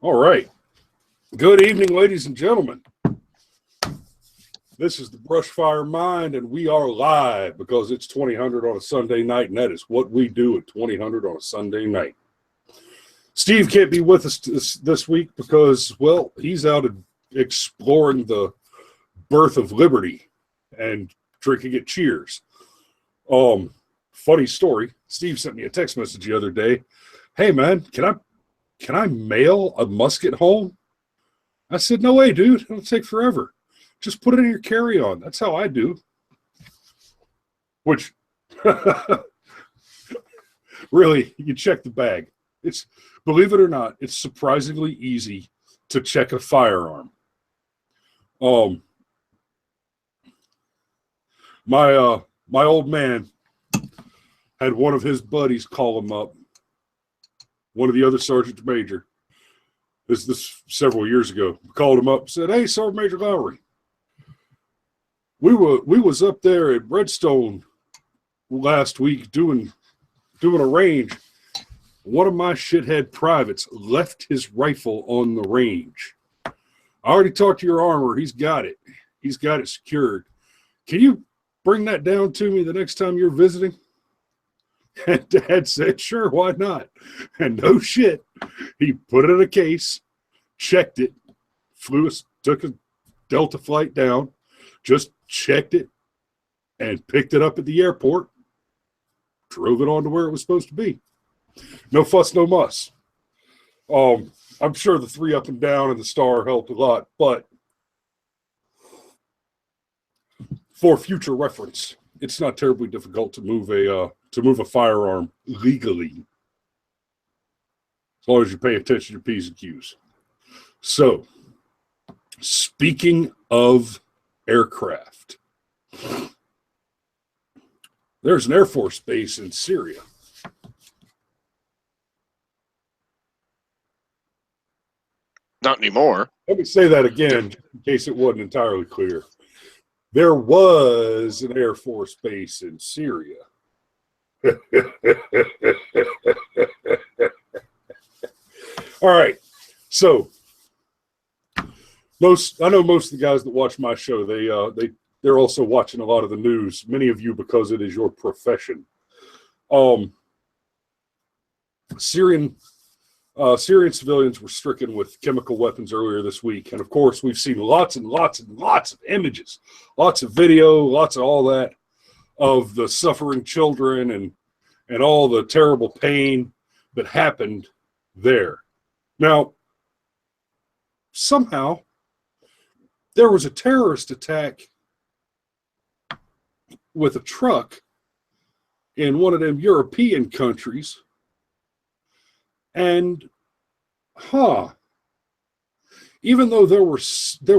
All right. Good evening, ladies and gentlemen. This is the Brushfire Mind, and we are live because it's 2000 on a Sunday night, and that is what we do at 2000 on a Sunday night. Steve can't be with us this week because, well, he's out exploring the birth of liberty and drinking at Cheers. Funny story. Steve sent me a text message the other day. Hey, man, can I mail a musket home? I said, no way, dude. It'll take forever. Just put it in your carry-on. That's how I do. Which, really, you check the bag. It's, believe it or not, it's surprisingly easy to check a firearm. My old man had one of his buddies call him up, one of the other sergeant major. This several years ago. Called him up and said, hey, Sergeant Major Lowry, we was up there at Redstone last week doing a range. One of my shithead privates left his rifle on the range. I already talked to your armor. He's got it. He's got it secured. Can you bring that down to me the next time you're visiting? And Dad said, sure, why not? And no shit, he put it in a case, checked it, took a Delta flight down, just checked it, and picked it up at the airport, drove it on to where it was supposed to be. No fuss, no muss. I'm sure the 3 up and down and the star helped a lot, but for future reference, it's not terribly difficult to move a firearm legally, as long as you pay attention to P's and Q's. So, speaking of aircraft, there's an Air Force base in Syria. Not anymore. Let me say that again, in case it wasn't entirely clear. There was an Air Force base in Syria. All right. So I know most of the guys that watch my show, they're also watching a lot of the news. Many of you, because it is your profession. Syrian civilians were stricken with chemical weapons earlier this week. And of course, we've seen lots and lots and lots of images, lots of video, lots of all that of the suffering children and all the terrible pain that happened there. Now, somehow, there was a terrorist attack with a truck in one of them European countries. And, even though there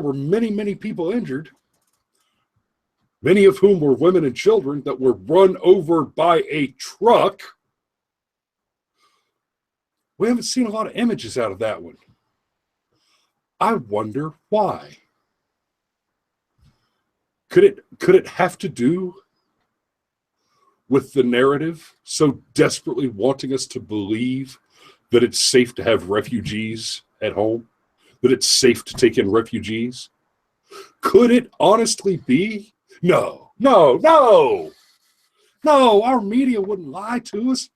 were many, many people injured, many of whom were women and children that were run over by a truck, we haven't seen a lot of images out of that one. I wonder why. Could it have to do with the narrative so desperately wanting us to believe that it's safe to have refugees at home, that it's safe to take in refugees? Could it honestly be? No, our media wouldn't lie to us.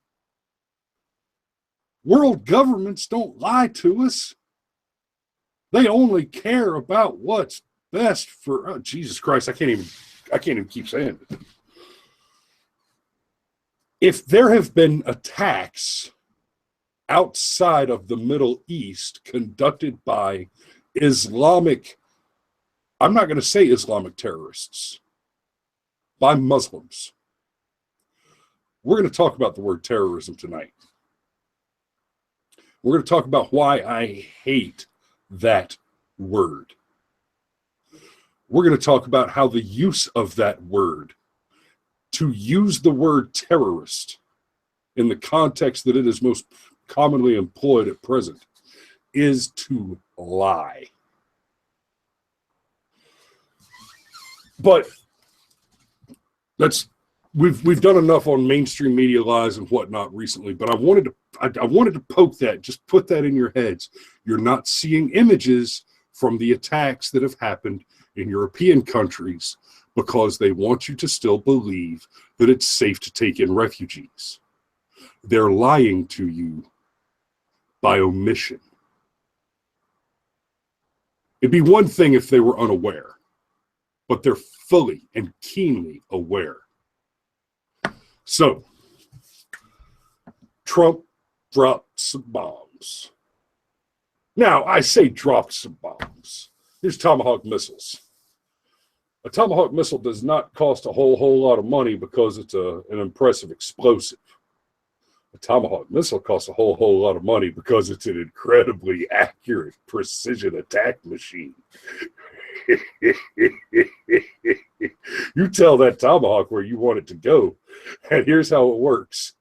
World governments don't lie to us. They only care about what's best for, oh, Jesus Christ, I can't even keep saying it. If there have been attacks outside of the Middle East conducted by Islamic, I'm not going to say Islamic terrorists, by Muslims. We're going to talk about the word terrorism tonight. We're going to talk about why I hate that word. We're going to talk about how the use of that word, to use the word terrorist in the context that it is most commonly employed at present, is to lie. But let's we've done enough on mainstream media lies and whatnot recently, but I wanted to poke that, just put that in your heads. You're not seeing images from the attacks that have happened in European countries because they want you to still believe that it's safe to take in refugees. They're lying to you by omission. It'd be one thing if they were unaware, but they're fully and keenly aware. So, Trump dropped some bombs. Now, I say dropped some bombs. Here's Tomahawk missiles. A Tomahawk missile does not cost a whole lot of money because it's an impressive explosive. A Tomahawk missile costs a whole lot of money because it's an incredibly accurate precision attack machine. You tell that Tomahawk where you want it to go, and here's how it works.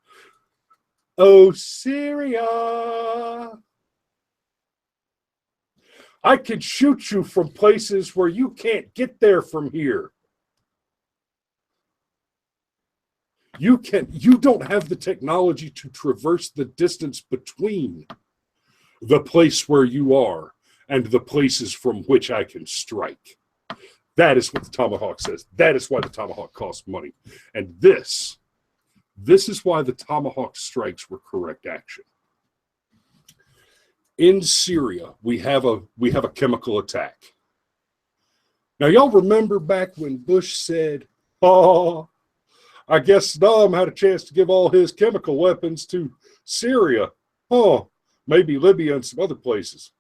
Oh, Syria, I could shoot you from places where you can't get there from here. You don't have the technology to traverse the distance between the place where you are and the places from which I can strike. That is what the Tomahawk says. That is why the Tomahawk costs money. And this is why the Tomahawk strikes were correct action. In Syria, we have a chemical attack. Now, y'all remember back when Bush said, "Oh, I guess Saddam had a chance to give all his chemical weapons to Syria. Oh, maybe Libya and some other places."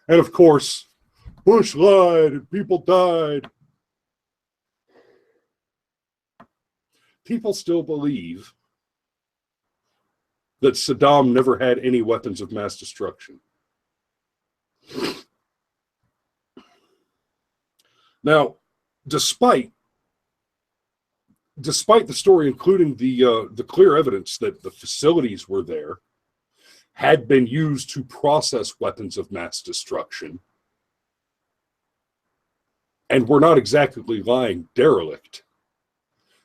And of course, Bush lied and people died. People still believe that Saddam never had any weapons of mass destruction. Now, despite the story, including the clear evidence that the facilities were there, had been used to process weapons of mass destruction, and we're not exactly lying derelict,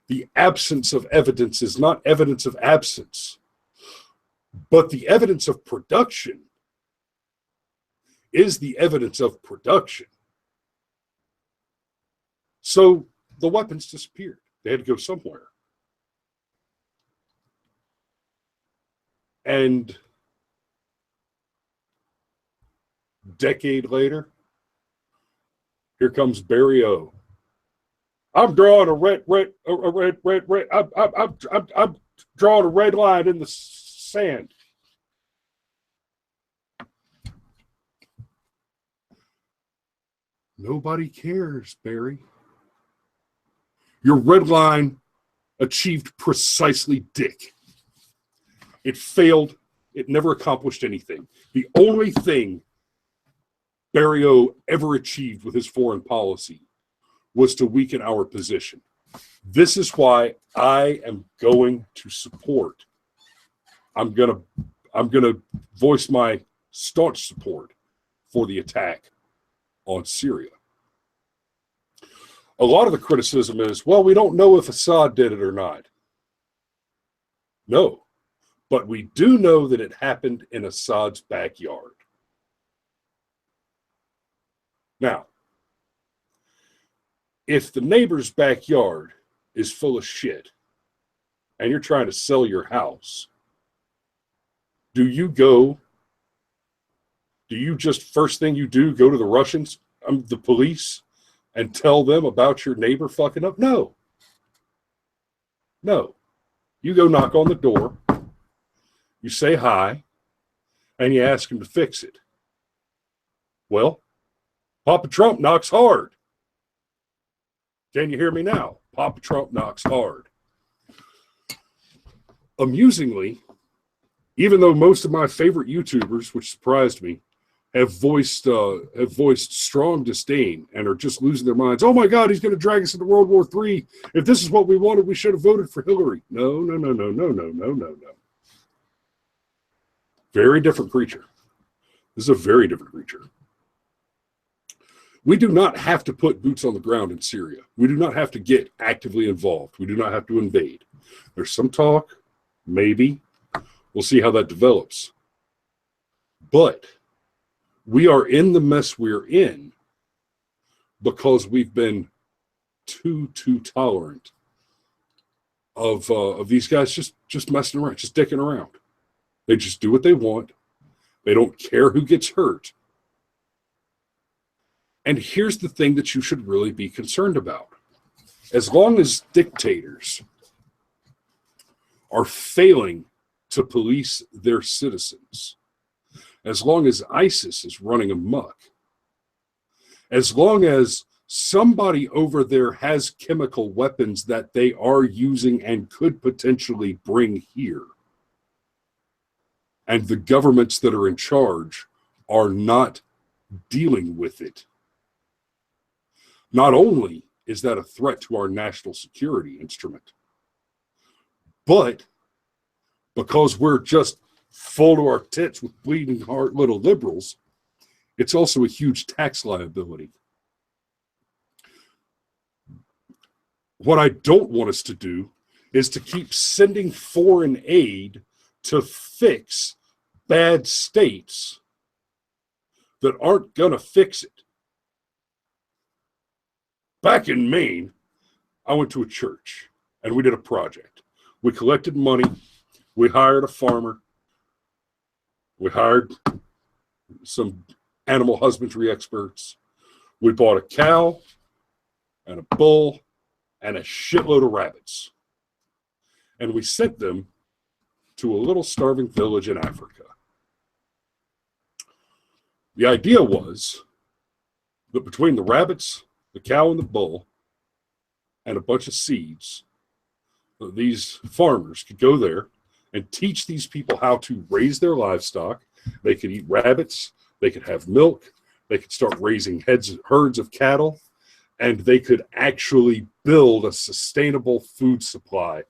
the absence of evidence is not evidence of absence, but the evidence of production is the evidence of production. So the weapons disappeared. They had to go somewhere. And a decade later, here comes Barry O. I'm drawing a red. I'm drawing a red line in the sand. Nobody cares, Barry. Your red line achieved precisely dick. It failed. It never accomplished anything. The only thing Barry O ever achieved with his foreign policy was to weaken our position. This is why I am going to support. I'm gonna voice my staunch support for the attack on Syria. A lot of the criticism is, well, we don't know if Assad did it or not. No, but we do know that it happened in Assad's backyard. Now, if the neighbor's backyard is full of shit and you're trying to sell your house, do you just first thing you do, go to the Russians, the police, and tell them about your neighbor fucking up? No. No. You go knock on the door, you say hi, and you ask him to fix it. Well, Papa Trump knocks hard. Can you hear me now? Papa Trump knocks hard. Amusingly, even though most of my favorite YouTubers, which surprised me, have voiced strong disdain and are just losing their minds. Oh my God, he's going to drag us into World War III. If this is what we wanted, we should have voted for Hillary. No. Very different creature. This is a very different creature. We do not have to put boots on the ground in Syria. We do not have to get actively involved. We do not have to invade. There's some talk, maybe. We'll see how that develops. But we are in the mess we're in because we've been too tolerant of these guys just messing around, just dicking around. They just do what they want. They don't care who gets hurt. And here's the thing that you should really be concerned about. As long as dictators are failing to police their citizens, as long as ISIS is running amok, as long as somebody over there has chemical weapons that they are using and could potentially bring here, and the governments that are in charge are not dealing with it, not only is that a threat to our national security instrument, but because we're just full to our tits with bleeding heart little liberals, it's also a huge tax liability. What I don't want us to do is to keep sending foreign aid to fix bad states that aren't going to fix it. Back in Maine, I went to a church and we did a project. We collected money. We hired a farmer. We hired some animal husbandry experts. We bought a cow and a bull and a shitload of rabbits. And we sent them to a little starving village in Africa. The idea was that between the rabbits, the cow and the bull, and a bunch of seeds, these farmers could go there and teach these people how to raise their livestock. They could eat rabbits, they could have milk, they could start raising herds of cattle, and they could actually build a sustainable food supply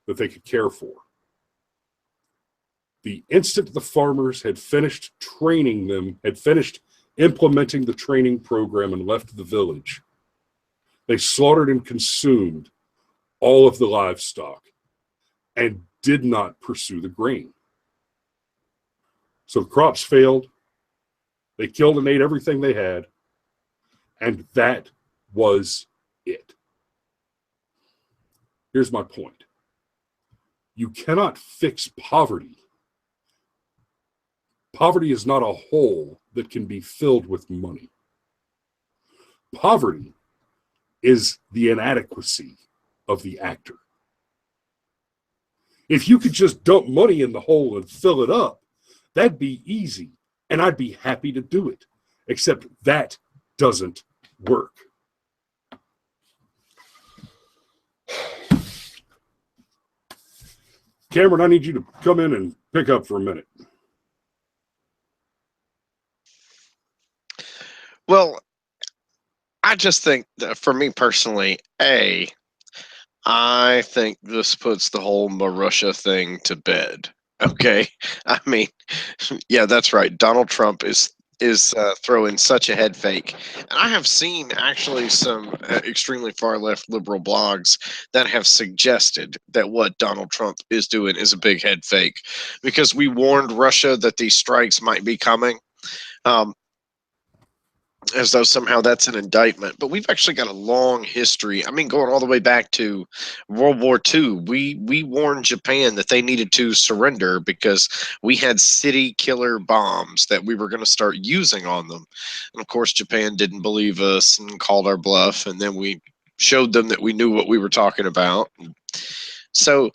that they could care for. The instant the farmers had finished training them, had finished implementing the training program and left the village, they slaughtered and consumed all of the livestock and did not pursue the grain. So the crops failed. They killed and ate everything they had, and that was it. Here's my point. You cannot fix poverty. Poverty is not a hole that can be filled with money. Poverty is the inadequacy of the actor. If you could just dump money in the hole and fill it up, that'd be easy, and I'd be happy to do it. Except that doesn't work. Cameron, I need you to come in and pick up for a minute. Well, I just think that for me personally, I think this puts the whole Marussia thing to bed. Okay, I mean, yeah, that's right. Donald Trump is throwing such a head fake, and I have seen actually some extremely far left liberal blogs that have suggested that what Donald Trump is doing is a big head fake, because we warned Russia that these strikes might be coming. As though somehow that's an indictment. But we've actually got a long history. I mean, going all the way back to World War II, we warned Japan that they needed to surrender because we had city killer bombs that we were going to start using on them. And of course, Japan didn't believe us and called our bluff. And then we showed them that we knew what we were talking about. So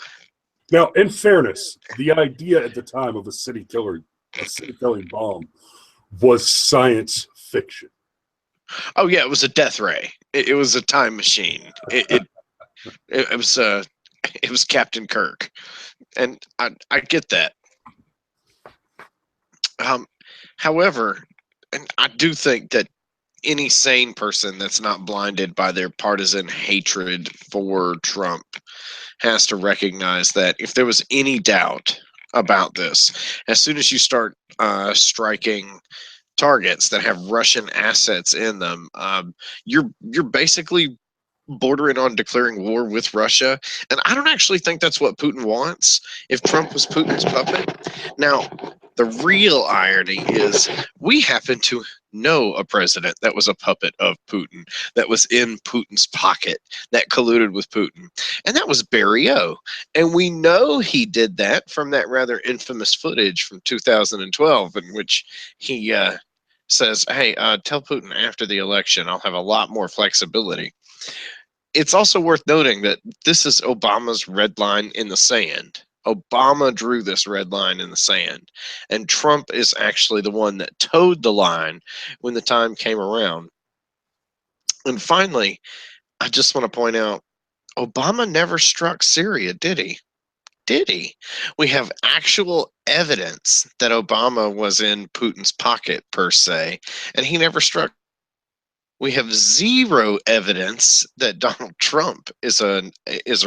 now, in fairness, the idea at the time of a city killing bomb was science fiction. Oh yeah, it was a death ray. It was a time machine. It was Captain Kirk, and I get that. However, and I do think that any sane person that's not blinded by their partisan hatred for Trump has to recognize that if there was any doubt about this, as soon as you start striking targets that have Russian assets in them, you're basically bordering on declaring war with Russia. And I don't actually think that's what Putin wants if Trump was Putin's puppet. Now, the real irony is we happen to know a president that was a puppet of Putin, that was in Putin's pocket, that colluded with Putin. And that was Barry O. And we know he did that from that rather infamous footage from 2012 in which he says, hey, tell Putin after the election, I'll have a lot more flexibility. It's also worth noting that this is Obama's red line in the sand. Obama drew this red line in the sand. And Trump is actually the one that towed the line when the time came around. And finally, I just want to point out, Obama never struck Syria, did he? Did he? We have actual evidence that Obama was in Putin's pocket, per se, and he never struck. We have zero evidence that Donald Trump is a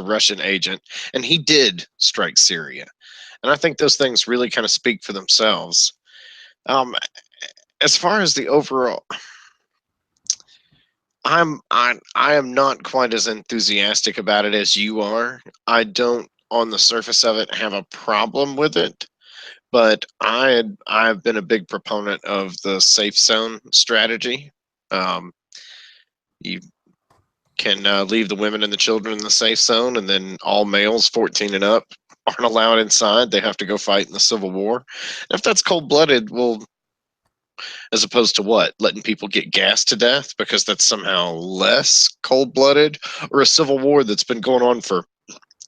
Russian agent, and he did strike Syria. And I think those things really kind of speak for themselves. As far as the overall, I am not quite as enthusiastic about it as you are. I don't, on the surface of it, have a problem with it, but I've been a big proponent of the safe zone strategy. You can leave the women and the children in the safe zone, and then all males 14 and up aren't allowed inside. They have to go fight in the Civil War. And if that's cold-blooded, well, as opposed to what? Letting people get gassed to death because that's somehow less cold-blooded, or a civil war that's been going on for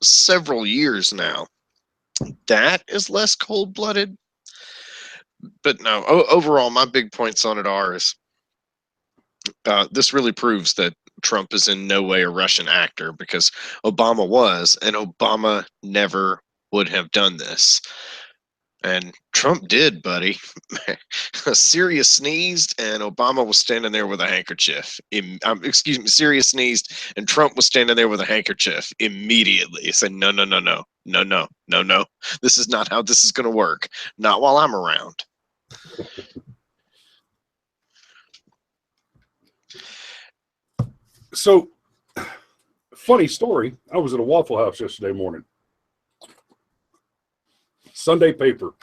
several years now, that is less cold-blooded. But no, overall, my big points on it are is this really proves that Trump is in no way a Russian actor, because Obama was, and Obama never would have done this. And Trump did, buddy. Syria sneezed, and Obama was standing there with a handkerchief. Excuse me, Syria sneezed, and Trump was standing there with a handkerchief immediately. He said, no, no, no, no, no, no, no, no. This is not how this is going to work. Not while I'm around. So, funny story. I was at a Waffle House yesterday morning. Sunday paper.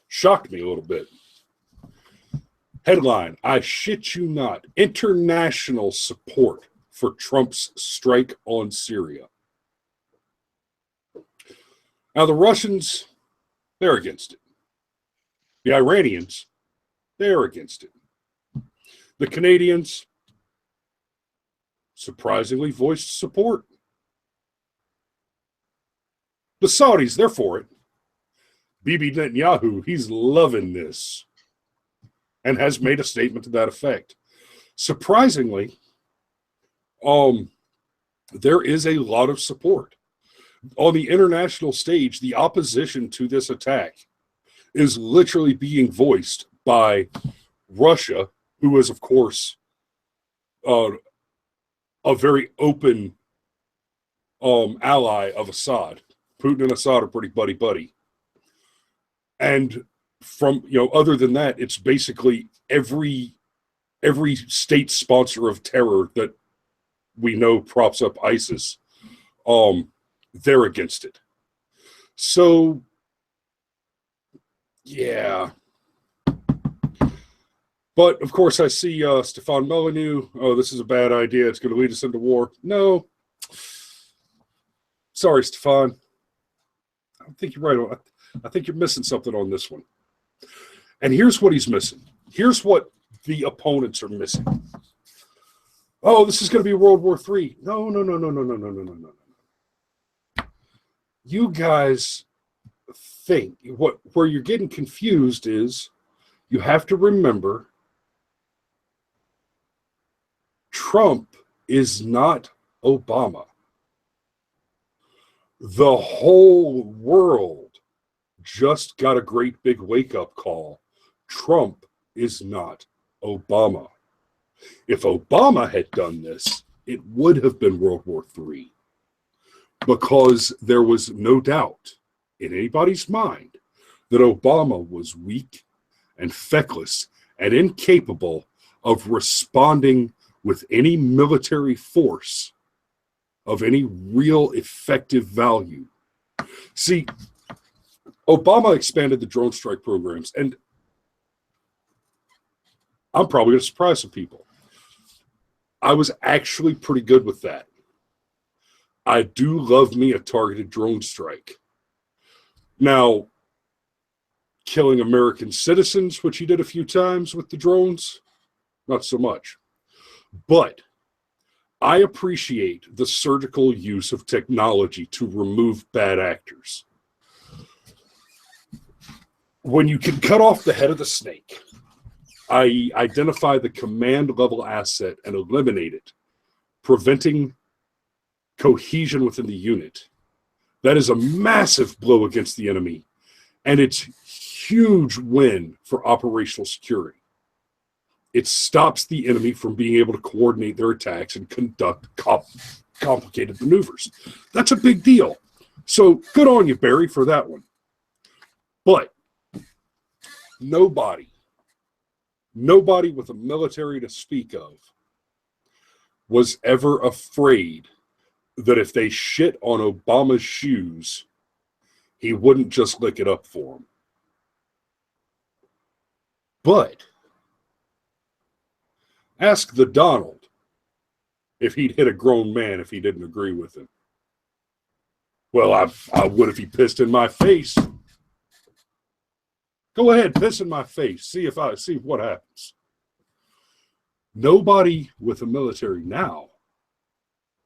Shocked me a little bit. Headline, I shit you not, international support for Trump's strike on Syria. Now, the Russians, they're against it. The Iranians, they're against it. The Canadians surprisingly voiced support. The Saudis, they're for it. Bibi Netanyahu, he's loving this and has made a statement to that effect. Surprisingly, there is a lot of support. On the international stage, the opposition to this attack is literally being voiced by Russia, who is, of course, a very open ally of Assad. Putin and Assad are pretty buddy-buddy. And from, other than that, it's basically every state sponsor of terror that we know props up ISIS, they're against it. So, yeah. But, of course, I see Stefan Molyneux. Oh, this is a bad idea. It's going to lead us into war. No. Sorry, Stefan. I think you're right. I think you're missing something on this one. And here's what he's missing. Here's what the opponents are missing. Oh, this is going to be World War III. No. You guys think where you're getting confused is you have to remember Trump is not Obama. The whole world just got a great big wake-up call. Trump is not Obama. If Obama had done this, it would have been World War III, because there was no doubt in anybody's mind that Obama was weak and feckless and incapable of responding with any military force of any real effective value. See, Obama expanded the drone strike programs, and I'm probably going to surprise some people. I was actually pretty good with that. I do love me a targeted drone strike. Now, killing American citizens, which he did a few times with the drones, not so much. But I appreciate the surgical use of technology to remove bad actors. When you can cut off the head of the snake, I identify the command level asset and eliminate it, preventing cohesion within the unit. That is a massive blow against the enemy, and it's huge win for operational security. It stops the enemy from being able to coordinate their attacks and conduct complicated maneuvers. That's a big deal. So good on you, Barry, for that one. But nobody with a military to speak of was ever afraid that if they shit on Obama's shoes, he wouldn't just lick it up for them. But ask the Donald if he'd hit a grown man if he didn't agree with him. Well, I would if he pissed in my face. Go ahead, piss in my face. See what happens. Nobody with a military now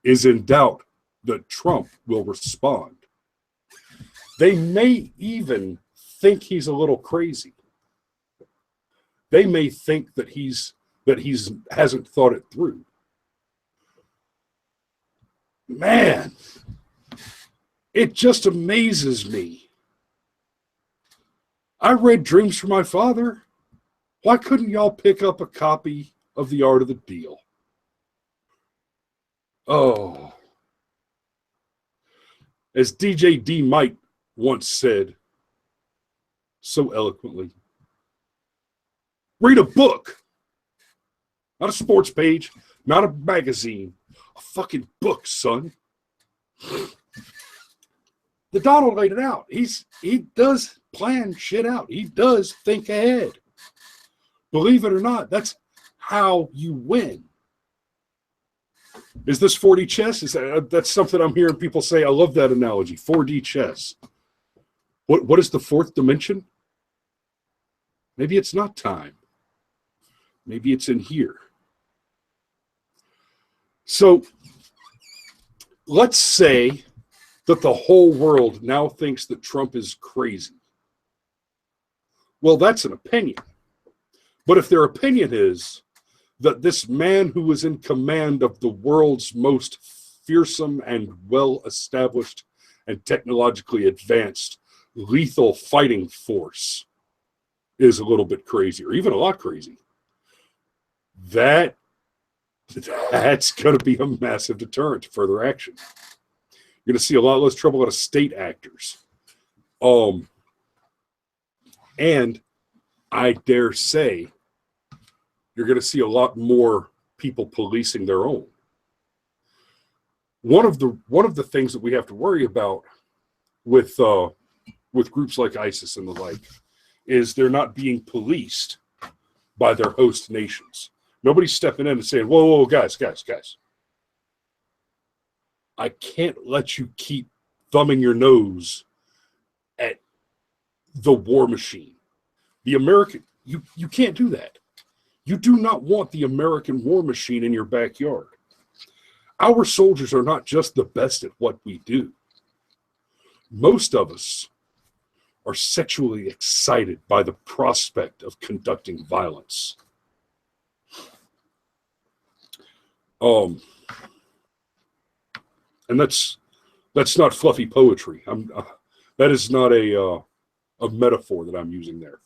is in doubt that Trump will respond. They may even think he's a little crazy. They may think that he's hasn't thought it through. Man, it just amazes me. I read Dreams from My Father. Why couldn't y'all pick up a copy of The Art of the Deal? Oh. As DJ D. Mike once said so eloquently, read a book. Not a sports page, not a magazine. A fucking book, son. The Donald laid it out. He does plan shit out. He does think ahead. Believe it or not, that's how you win. Is this 4D chess? That's something I'm hearing people say. I love that analogy. 4D chess. What is the fourth dimension? Maybe it's not time. Maybe it's in here. So let's say that the whole world now thinks that Trump is crazy. Well, that's an opinion. But if their opinion is that this man who was in command of the world's most fearsome and well-established and technologically advanced lethal fighting force is a little bit crazy, or even a lot crazy, that's going to be a massive deterrent to further action. You're going to see a lot less trouble out of state actors. And I dare say you're going to see a lot more people policing their own. One of the things that we have to worry about with groups like ISIS and the like is they're not being policed by their host nations. Nobody's stepping in and saying, whoa, guys. I can't let you keep thumbing your nose at the war machine. The American, you can't do that. You do not want the American war machine in your backyard. Our soldiers are not just the best at what we do. Most of us are sexually excited by the prospect of conducting violence. And that's not fluffy poetry. That is not a metaphor that I'm using there.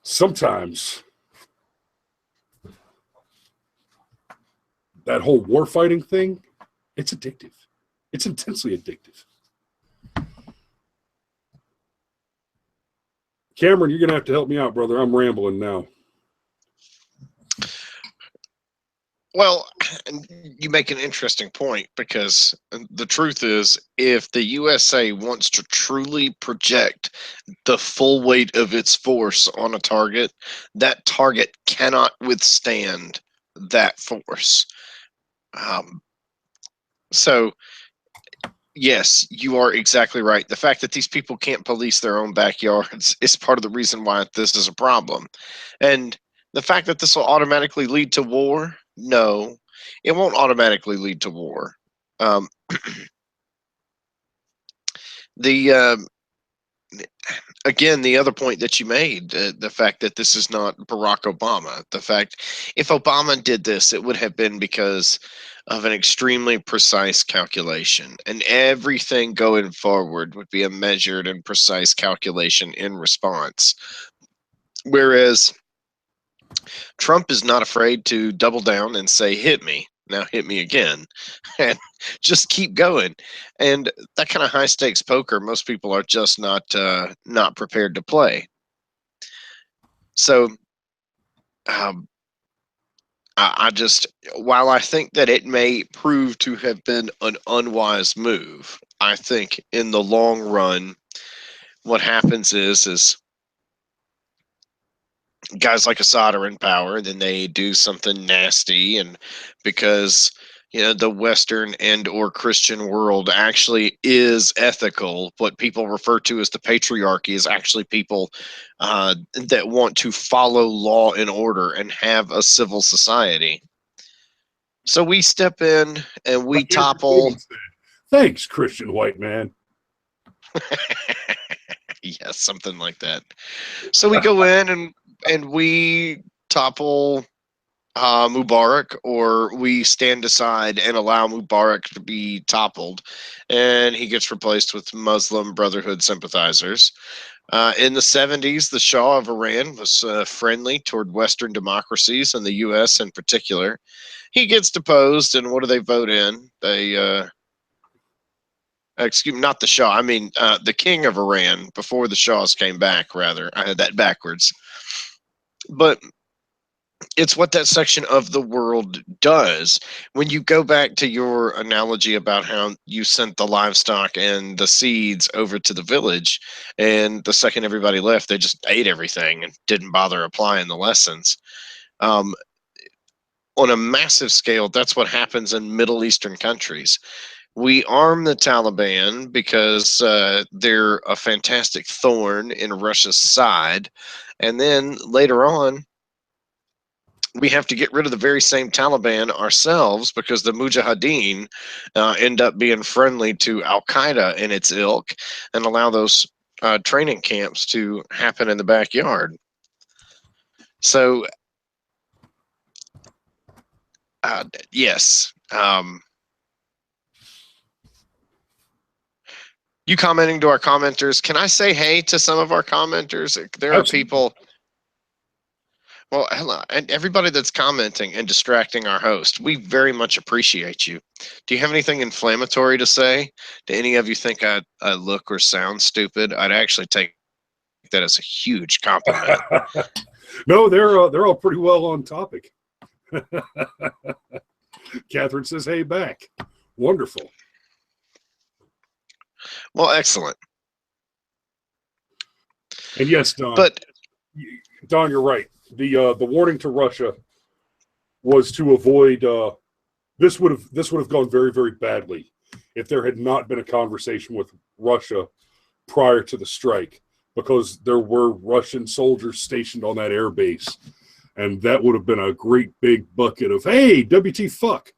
Sometimes that whole war fighting thing, it's addictive. It's intensely addictive. Cameron, you're going to have to help me out, brother. I'm rambling now. Well, you make an interesting point, because the truth is, if the USA wants to truly project the full weight of its force on a target, that target cannot withstand that force. So, yes, you are exactly right. The fact that these people can't police their own backyards is part of the reason why this is a problem. And the fact that this will automatically lead to war, no, it won't automatically lead to war. Um, the Again, the other point that you made, the fact that this is not Barack Obama, the fact if Obama did this, it would have been because of an extremely precise calculation, and everything going forward would be a measured and precise calculation in response. Whereas Trump is not afraid to double down and say, hit me. Now hit me again. And just keep going. And that kind of high stakes poker, most people are just not prepared to play. So I just, while I think that it may prove to have been an unwise move, I think in the long run, what happens is guys like Assad are in power, then they do something nasty, and because the Western and or Christian world actually is ethical, what people refer to as the patriarchy is actually people that want to follow law and order and have a civil society. So we step in and we Like Andrew topple. Tate said, thanks, Christian white man. Yes, something like that. So we go in and we topple Mubarak, or we stand aside and allow Mubarak to be toppled, and he gets replaced with Muslim Brotherhood sympathizers. In the 70s, the Shah of Iran was friendly toward Western democracies and the U.S. in particular. He gets deposed, and what do they vote in? Excuse me, not the Shah. I mean, the king of Iran before the Shahs came back, rather. I had that backwards. But it's what that section of the world does. When you go back to your analogy about how you sent the livestock and the seeds over to the village, and the second everybody left, they just ate everything and didn't bother applying the lessons. Um, on a massive scale, that's what happens in Middle Eastern countries. We arm the Taliban because they're a fantastic thorn in Russia's side. And then later on, we have to get rid of the very same Taliban ourselves because the Mujahideen end up being friendly to Al Qaeda and its ilk, and allow those training camps to happen in the backyard. So, yes. You commenting to our commenters. Can I say hey to some of our commenters? There are Absolutely. people. Well, hello, and everybody that's commenting and distracting our host. We very much appreciate you. Do you have anything inflammatory to say? Do any of you think I look or sound stupid? I'd actually take that as a huge compliment. No, they're all pretty well on topic. Catherine says, hey, back. Wonderful. Well, excellent. And yes, Don. But Don, you're right. The warning to Russia was to avoid. This would have gone very, very badly if there had not been a conversation with Russia prior to the strike, because there were Russian soldiers stationed on that air base, and that would have been a great big bucket of hey, WT fuck.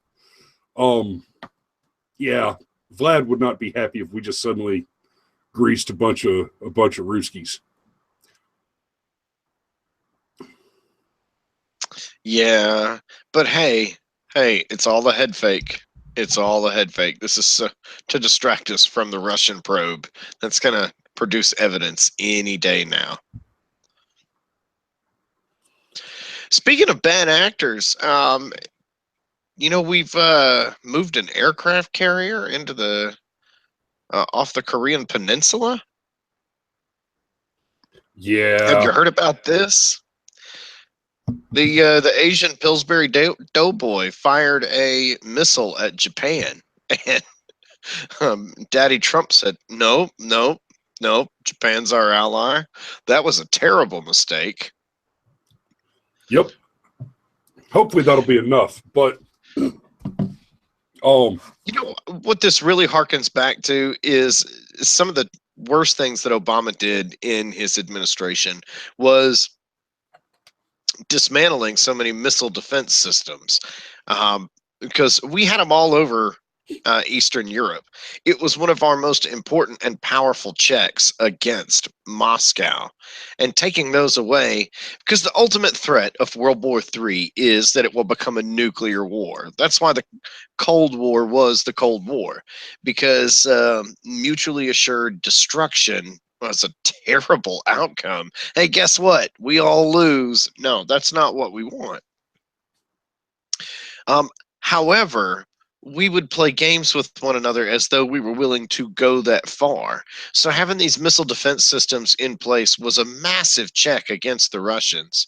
Yeah, Vlad would not be happy if we just suddenly greased a bunch of Ruskies. yeah, but hey, it's all a head fake. It's all a head fake. This is to distract us from the Russian probe that's going to produce evidence any day now. Speaking of bad actors, we've moved an aircraft carrier into the off the Korean Peninsula. Have Yeah. you heard about this? The Asian Pillsbury Doughboy fired a missile at Japan, and Daddy Trump said, "No, no, no. Japan's our ally. That was a terrible mistake." Yep. Hopefully that'll be enough. But You know what this really harkens back to is some of the worst things that Obama did in his administration was dismantling so many missile defense systems, because we had them all over Eastern Europe. It was one of our most important and powerful checks against Moscow. And taking those away, because the ultimate threat of World War III is that it will become a nuclear war. That's why the Cold War was the Cold War, because mutually assured destruction was a terrible outcome. Hey, guess what? We all lose. No, that's not what we want. Um, However, we would play games with one another as though we were willing to go that far. So having these missile defense systems in place was a massive check against the Russians.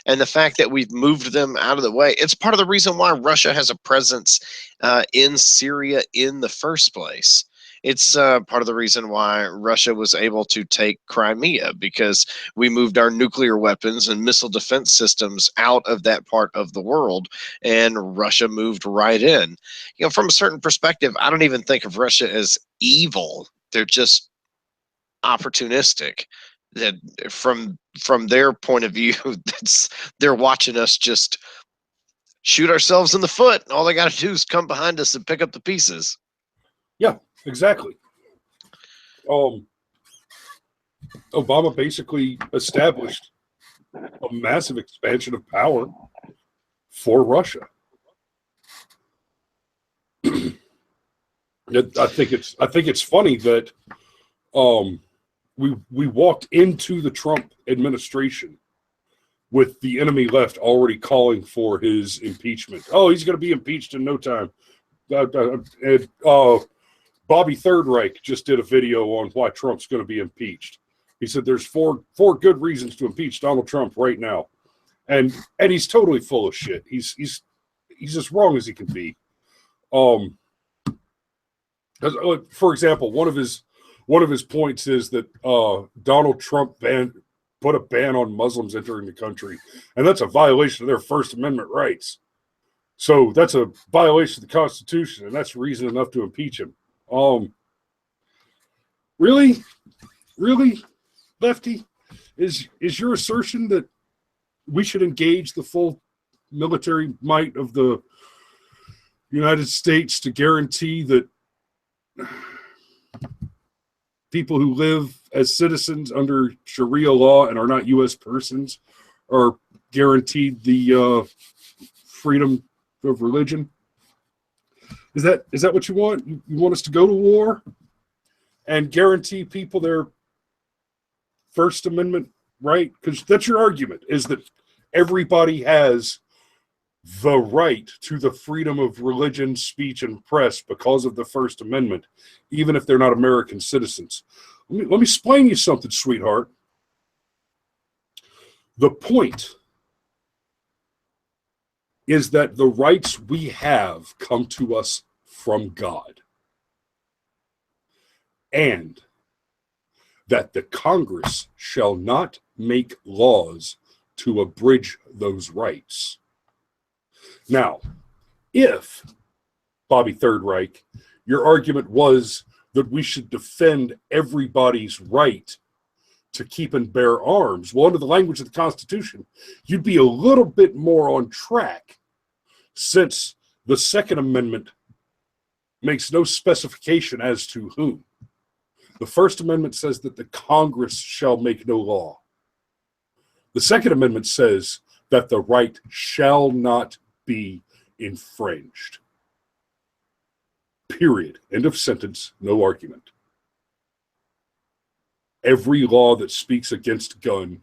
And the fact that we've moved them out of the way, it's part of the reason why Russia has a presence in Syria in the first place. It's part of the reason why Russia was able to take Crimea, because we moved our nuclear weapons and missile defense systems out of that part of the world, and Russia moved right in. You know, from a certain perspective, I don't even think of Russia as evil. They're just opportunistic. That from their point of view, they're watching us just shoot ourselves in the foot. All they got to do is come behind us and pick up the pieces. yeah, exactly. Obama basically established a massive expansion of power for Russia. I think it's funny that we walked into the Trump administration with the enemy left already calling for his impeachment. Oh, he's going to be impeached in no time. Bobby Third Reich just did a video on why Trump's going to be impeached. He said there's four good reasons to impeach Donald Trump right now, and he's totally full of shit. He's as wrong as he can be. For example, one of his points is that Donald Trump put a ban on Muslims entering the country, and that's a violation of their First Amendment rights. So that's a violation of the Constitution, and that's reason enough to impeach him. Really, Lefty, is your assertion that we should engage the full military might of the United States to guarantee that people who live as citizens under Sharia law and are not U.S. persons are guaranteed the freedom of religion? Is that what you want? You want us to go to war and guarantee people their First Amendment right? Because that's your argument, is that everybody has the right to the freedom of religion, speech, and press because of the First Amendment, even if they're not American citizens. Let me explain you something, sweetheart. The point is that the rights we have come to us from God, and that the Congress shall not make laws to abridge those rights. Now, if, Bobby Third Reich, your argument was that we should defend everybody's right to keep and bear arms, well, under the language of the Constitution, you'd be a little bit more on track, since the Second Amendment makes no specification as to whom. The First Amendment says that the Congress shall make no law. The Second Amendment says that the right shall not be infringed. Period. End of sentence. No argument. Every law that speaks against gun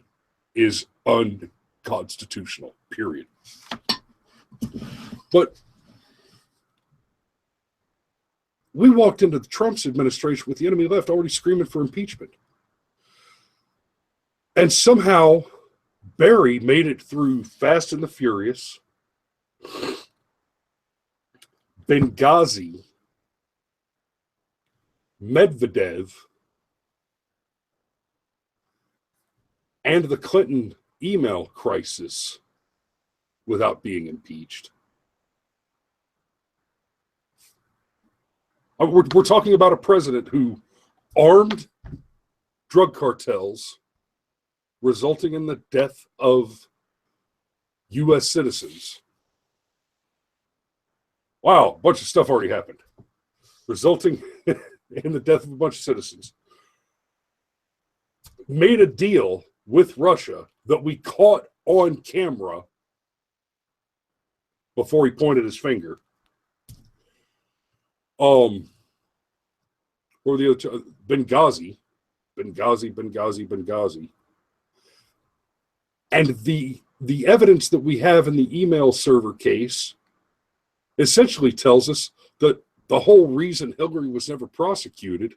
is unconstitutional. Period. But we walked into the Trump's administration with the enemy left already screaming for impeachment. And somehow Barry made it through Fast and the Furious, Benghazi, Medvedev, and the Clinton email crisis without being impeached. We're talking about a president who armed drug cartels, resulting in the death of U.S. citizens. Wow, a bunch of stuff already happened, resulting in the death of a bunch of citizens. Made a deal with Russia that we caught on camera before he pointed his finger. Or the other, Benghazi. And the evidence that we have in the email server case essentially tells us that the whole reason Hillary was never prosecuted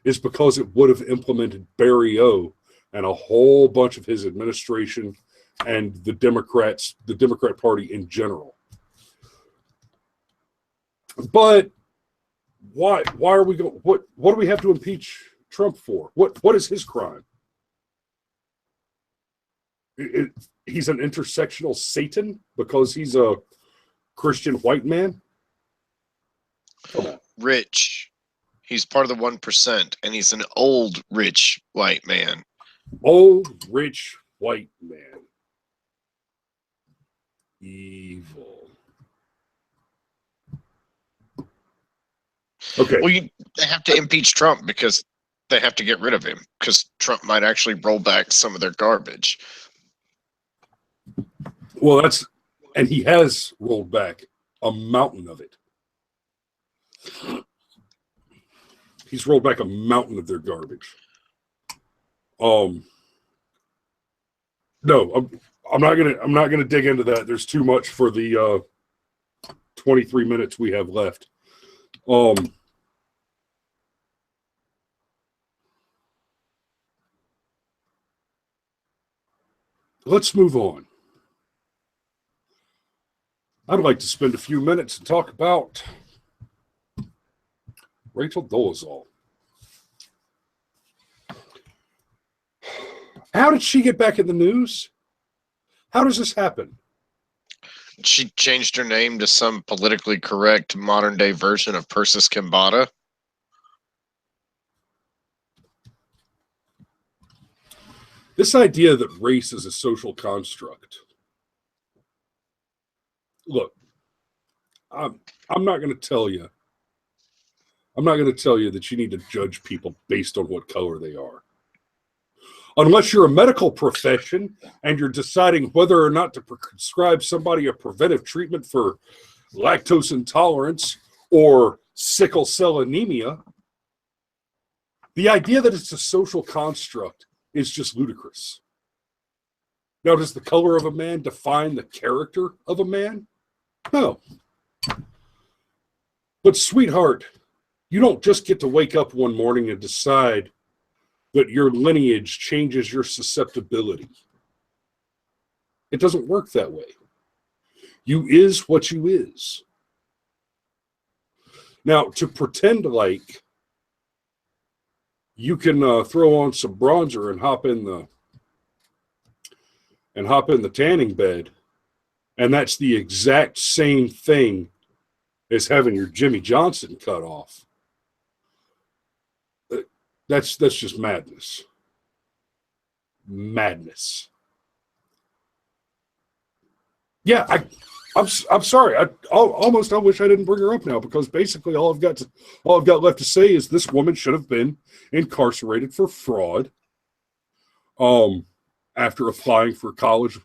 is because it would have implemented Barry O and a whole bunch of his administration and the Democrat Party in general. But why are we going? What do we have to impeach Trump for? What is his crime? He's an intersectional Satan because he's a Christian white man? Rich. He's part of the 1%, and he's an old, rich white man. Old, rich white man. Evil. Okay. Well, they have to impeach Trump because they have to get rid of him because Trump might actually roll back some of their garbage. Well, and he has rolled back a mountain of it. He's rolled back a mountain of their garbage. No, I'm not gonna dig into that. There's too much for the 23 minutes we have left. Let's move on. I'd like to spend a few minutes and talk about Rachel Dolezal. How did she get back in the news? How does this happen? She changed her name to some politically correct modern-day version of Persis Kambata. This idea that race is a social construct. Look, I'm not going to tell you. I'm not going to tell you that you need to judge people based on what color they are. Unless you're a medical profession and you're deciding whether or not to prescribe somebody a preventive treatment for lactose intolerance or sickle cell anemia, the idea that it's a social construct is just ludicrous. Now, does the color of a man define the character of a man? No. But sweetheart, you don't just get to wake up one morning and decide that your lineage changes your susceptibility. It doesn't work that way. You is what you is. Now, to pretend like you can throw on some bronzer and hop in the tanning bed, and that's the exact same thing as having your Jimmy Johnson cut off. That's just madness. Madness. Yeah, I'm sorry. I wish I didn't bring her up now, because basically all I've got left to say is this woman should have been incarcerated for fraud. After applying for college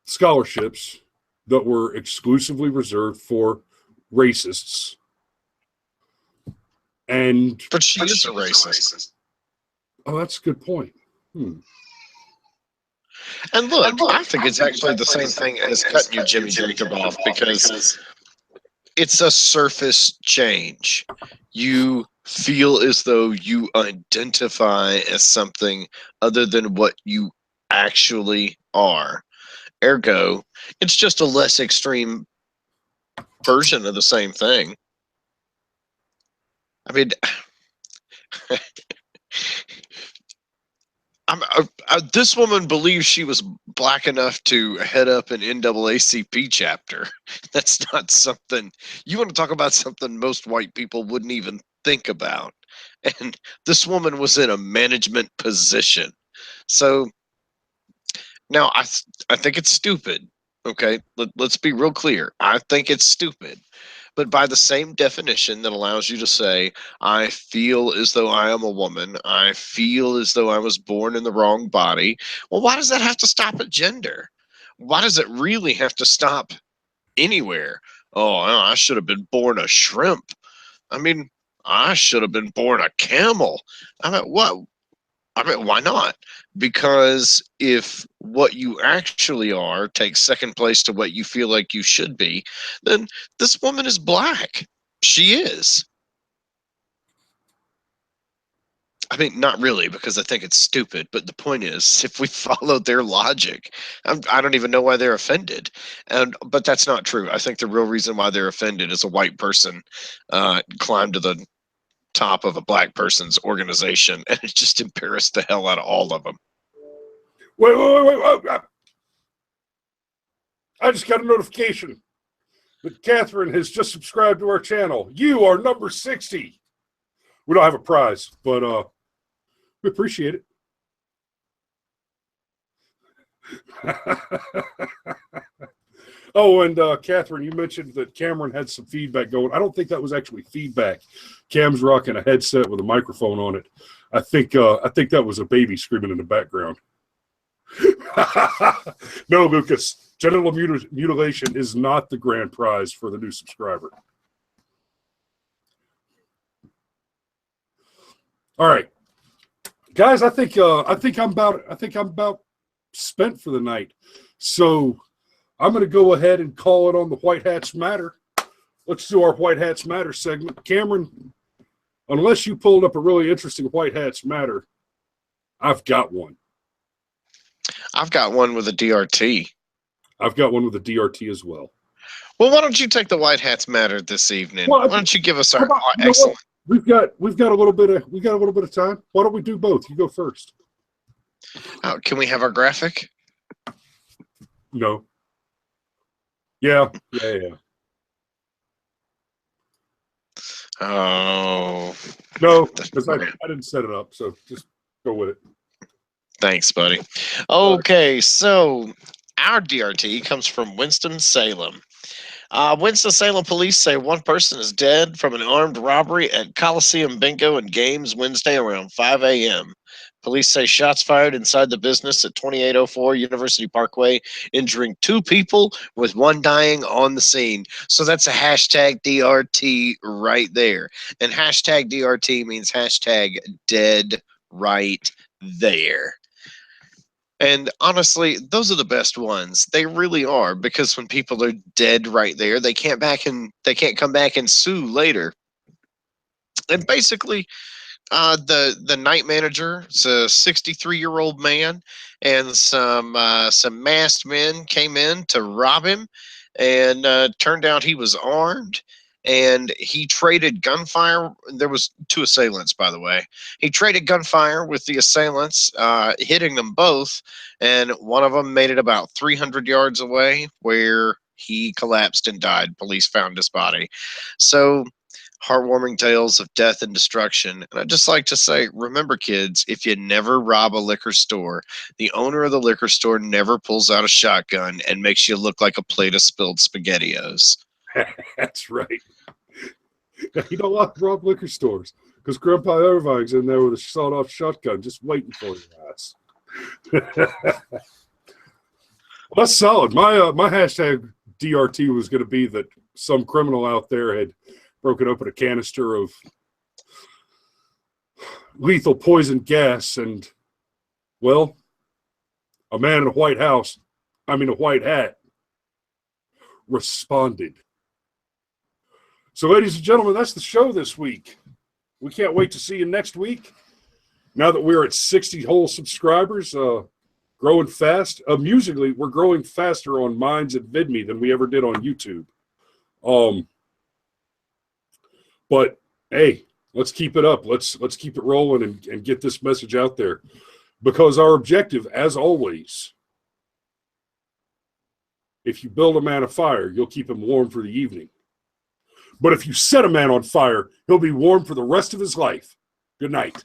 scholarships that were exclusively reserved for racists. But she's a racist. Oh, that's a good point. And look, I think it's actually the same thing as cutting your Jimmy Jacob off, because it's a surface change. you feel as though you identify as something other than what you actually are. Ergo, it's just a less extreme version of the same thing. I mean, this woman believes she was black enough to head up an NAACP chapter. That's not something you want to talk about, something most white people wouldn't even think about. And this woman was in a management position. So now I think it's stupid. Okay, let's be real clear. I think it's stupid. But by the same definition that allows you to say, I feel as though I am a woman, I feel as though I was born in the wrong body, well, why does that have to stop at gender? Why does it really have to stop anywhere? Oh, I should have been born a shrimp. I mean, I should have been born a camel. I mean, what? I mean, why not? Because if what you actually are takes second place to what you feel like you should be, then this woman is black. She is. I mean, not really, because I think it's stupid. But the point is, if we follow their logic, I don't even know why they're offended. But that's not true. I think the real reason why they're offended is a white person climbed to the top of a black person's organization, and it just embarrassed the hell out of all of them. Wait. I just got a notification that Catherine has just subscribed to our channel. You are number 60. We don't have a prize, but we appreciate it. Oh, and Catherine, you mentioned that Cameron had some feedback going. I don't think that was actually feedback. Cam's rocking a headset with a microphone on it. I think that was a baby screaming in the background. No, Lucas, genital mutilation is not the grand prize for the new subscriber. All right, guys, I think I'm about spent for the night. So I'm going to go ahead and call it on the White Hats Matter. Let's do our White Hats Matter segment. Cameron, unless you pulled up a really interesting White Hats Matter, I've got one. I've got one with a DRT. I've got one with a DRT as well. Well, why don't you take the White Hats Matter this evening? Well, why don't you give us our excellent? We've got a little bit of time. Why don't we do both? You go first. Oh, can we have our graphic? No. Yeah. Oh. No, because I didn't set it up, so just go with it. Thanks, buddy. Okay, so our DRT comes from Winston-Salem. Winston-Salem police say one person is dead from an armed robbery at Coliseum Bingo and Games Wednesday around 5 a.m. Police say shots fired inside the business at 2804 University Parkway, injuring 2 people with 1 dying on the scene. So that's a hashtag DRT right there. And hashtag DRT means hashtag dead right there. And honestly, those are the best ones. They really are, because when people are dead right there, they can't come back and sue later. And basically, the night manager is a 63-year-old man, and some masked men came in to rob him, and turned out he was armed. And he traded gunfire. There was 2 assailants, by the way. He traded gunfire with the assailants, hitting them both, and one of them made it about 300 yards away, where he collapsed and died. Police found his body. So, heartwarming tales of death and destruction. And I'd just like to say, remember, kids, if you never rob a liquor store, the owner of the liquor store never pulls out a shotgun and makes you look like a plate of spilled SpaghettiOs. That's right. You don't want to rob liquor stores, because Grandpa Irvine's in there with a sawed-off shotgun just waiting for your ass. Well, that's solid. My hashtag DRT was going to be that some criminal out there had broken open a canister of lethal poison gas, and, well, a man in a white hat, responded. So, ladies and gentlemen, that's the show this week. We can't wait to see you next week. Now that we're at 60 whole subscribers, growing fast. Amusingly, we're growing faster on Minds and VidMe than we ever did on YouTube. But hey, let's keep it up. Let's keep it rolling and get this message out there. Because our objective, as always, if you build a man a fire, you'll keep him warm for the evening. But if you set a man on fire, he'll be warm for the rest of his life. Good night.